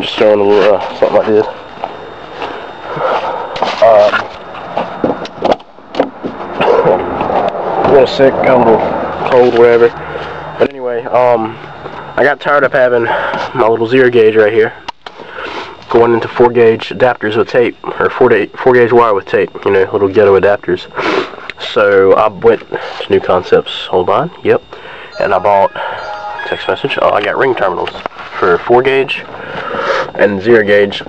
just throwing a little something I did. A little sick, got a little cold, whatever. But anyway, I got tired of having my little 0 gauge right here going into 4 gauge adapters with tape, or 4 gauge wire with tape, you know, little ghetto adapters. So I went to New Concepts, hold on, yep, and I bought, text message, I got ring terminals for 4 gauge and 0 gauge,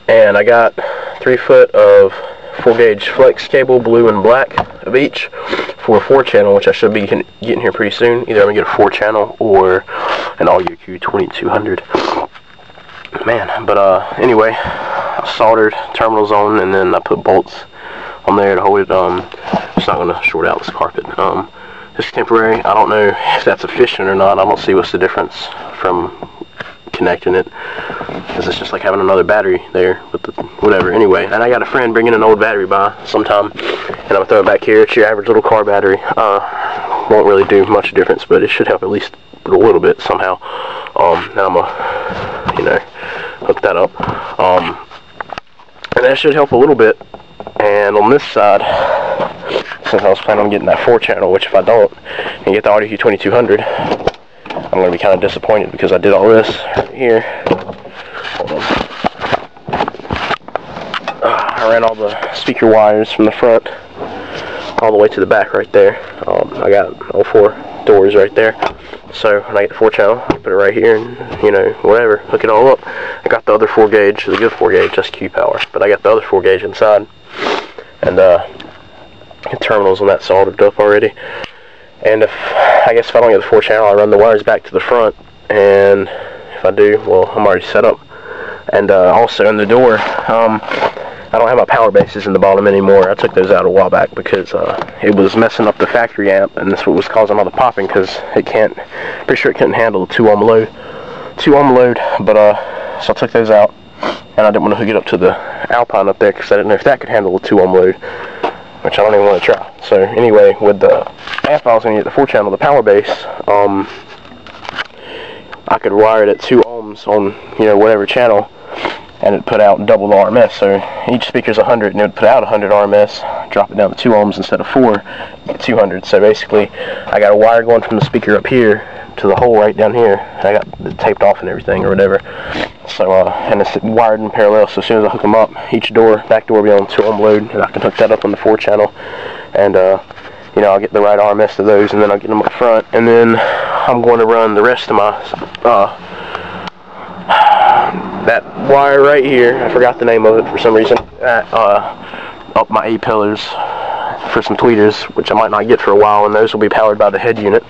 and I got 3 foot of 4 gauge flex cable, blue and black of each, for a 4 channel, which I should be getting here pretty soon. Either I'm gonna get a 4 channel or an Audio Q 2200. Man, but anyway, I soldered terminals on, and then I put bolts on there to hold it. It's not gonna short out this carpet. It's temporary. I don't know if that's efficient or not. I don't see what's the difference from connecting it, because it's just like having another battery there, but whatever. Anyway, and I got a friend bringing an old battery by sometime, and I'm gonna throw it back here. It's your average little car battery. Won't really do much difference, but it should help at least a little bit somehow. And I'm gonna, you know, hook that up, and that should help a little bit. And on this side, since I was planning on getting that 4 channel, which if I don't and get the Audio Q 2200, I'm going to be kind of disappointed, because I did all this right here. Hold on. I ran all the speaker wires from the front all the way to the back right there. I got all 4 doors right there. So when I get the 4 channel, I put it right here, and, you know, whatever, hook it all up. I got the other 4 gauge, the good 4 gauge, that's Q power, but I got the other 4 gauge inside, and the terminals on that soldered up already. And I guess if I don't get the 4 channel, I run the wires back to the front, and if I do, well, I'm already set up. And also in the door, I don't have my power bases in the bottom anymore. I took those out a while back because it was messing up the factory amp, and that's what was causing all the popping, because it can't, pretty sure it couldn't handle the 2 ohm load. But so I took those out, and I didn't want to hook it up to the Alpine up there, because I didn't know if that could handle the 2 ohm load, which I don't even want to try. So anyway, with the amp I was going to get the 4 channel, the power base, I could wire it at 2 ohms on, you know, whatever channel, and it put out double the RMS. So each speaker's 100, and it would put out 100 RMS, drop it down to 2 ohms instead of 4, get 200. So basically, I got a wire going from the speaker up here to the hole right down here. I got it taped off and everything, or whatever. So and it's wired in parallel. So as soon as I hook them up, each door, back door, will be on 2 ohm load, and I can hook that up on the 4 channel, and you know, I'll get the right RMS to those, and then I'll get them up front, and then I'm going to run the rest of my that wire right here, I forgot the name of it for some reason, up my A-pillars for some tweeters, which I might not get for a while, and those will be powered by the head unit.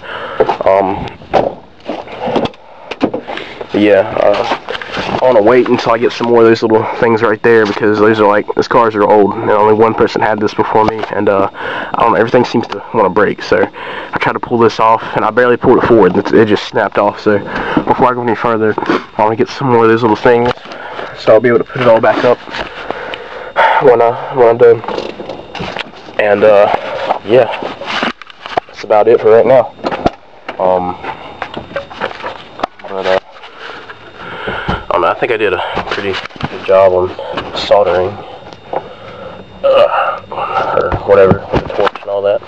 I want to wait until I get some more of those little things right there, because those are like, those cars are old, and only one person had this before me, and I don't know, everything seems to want to break. So I tried to pull this off, and I barely pulled it forward, it just snapped off. So before I go any further, I want to get some more of those little things, so I'll be able to put it all back up when I'm done. And yeah, that's about it for right now. I think I did a pretty good job on soldering, or whatever, with the torch and all that.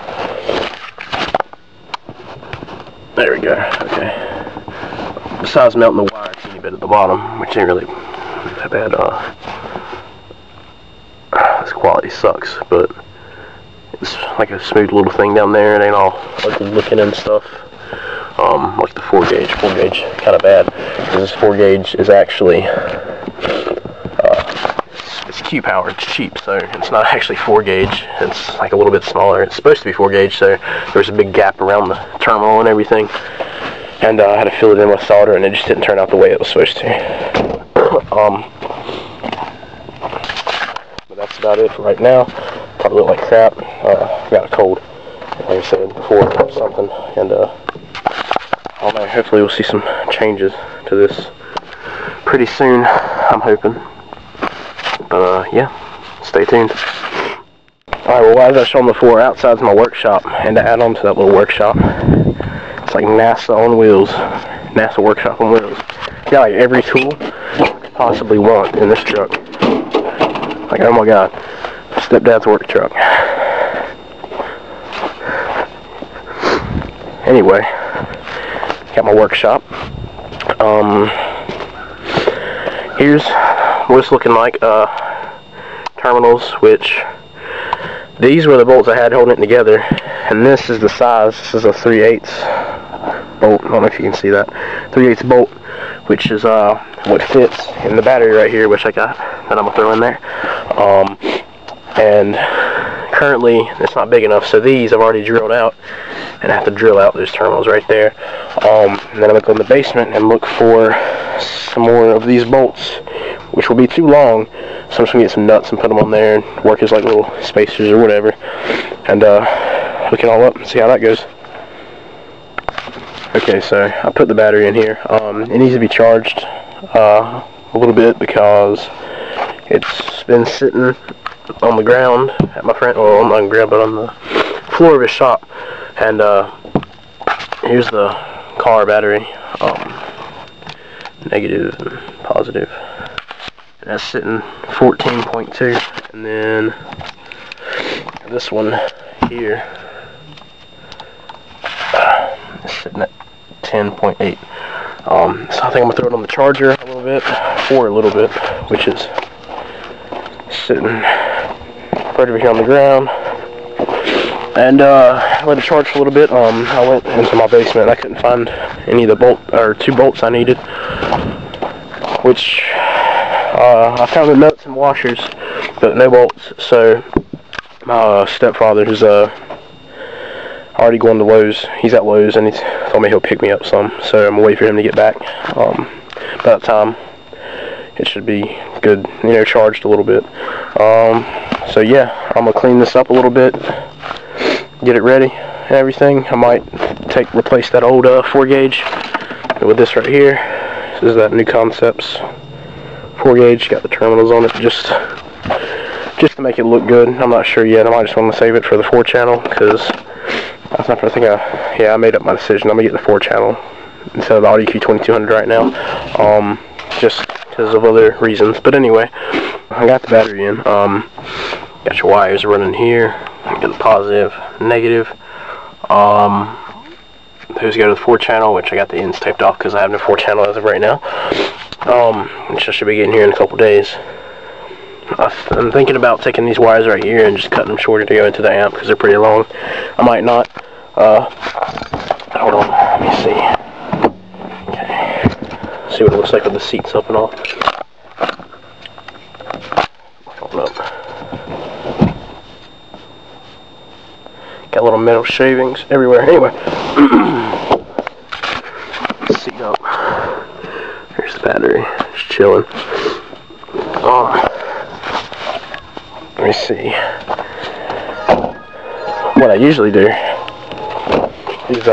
There we go, okay. Besides melting the wire a teeny bit at the bottom, which ain't really that bad, this quality sucks, but it's like a smooth little thing down there. It ain't all ugly looking and stuff. Like the 4 gauge kind of bad, because this 4 gauge is actually it's Q power, it's cheap, so it's not actually 4 gauge, it's like a little bit smaller. It's supposed to be 4 gauge, so there's a big gap around the terminal and everything, and I had to fill it in with solder, and it just didn't turn out the way it was supposed to. But that's about it for right now. Probably look like crap. Got a cold, like I said before, or something, and I don't know, hopefully we'll see some changes to this pretty soon, I'm hoping. But yeah, stay tuned. Alright, well, as I showed before, outside's my workshop, and to add on to that little workshop, it's like NASA on wheels, NASA workshop on wheels. got like every tool I could possibly want in this truck. Like, oh my god, stepdad's work truck. Anyway, got my workshop. Here's what it's looking like. Terminals, which these were the bolts I had holding it together, and this is the size. This is a 3/8 bolt. I don't know if you can see that. 3/8 bolt, which is what fits in the battery right here, which I got that I'm gonna throw in there. And currently it's not big enough, so these I've already drilled out, and I have to drill out those terminals right there. And then I'm gonna go in the basement and look for some more of these bolts, which will be too long, so I'm just gonna get some nuts and put them on there and work as like little spacers or whatever, and hook it all up and see how that goes. Okay, so I put the battery in here. It needs to be charged a little bit because it's been sitting on the ground at my friend, well, not on the ground, but on the floor of his shop. And here's the car battery, negative and positive. And that's sitting 14.2, and then this one here is sitting at 10.8. So I think I'm gonna throw it on the charger a little bit, which is sitting right over here on the ground, and let it charge for a little bit. I went into my basement and I couldn't find any of the two bolts I needed, which I found the nuts and washers, but no bolts. So my stepfather is already going to Lowe's. He's at Lowe's, and he's told me he'll pick me up some, so I'm gonna wait for him to get back. By that time it should be good, you know, charged a little bit. So yeah, I'm gonna clean this up a little bit, get it ready and everything. I might replace that old 4-gauge with this right here. This is that New Concepts 4-gauge, got the terminals on it, just to make it look good. I'm not sure yet. I might just want to save it for the 4-channel, because I made up my decision. I'm gonna get the 4-channel instead of the L.E.D 2200 right now, just because of other reasons. But anyway, I got the battery in. Got your wires running here. Got the positive, negative. Those go to the 4-channel, which I got the ends taped off because I have no 4-channel as of right now. Which I should be getting here in a couple days. I'm thinking about taking these wires right here and just cutting them shorter to go into the amp because they're pretty long. I might not. Hold on, let me see. Okay, see what it looks like with the seats up and all. Hold up. Got little metal shavings everywhere. Anyway, seat up. There's the battery, just chilling. Let me see. What I usually do is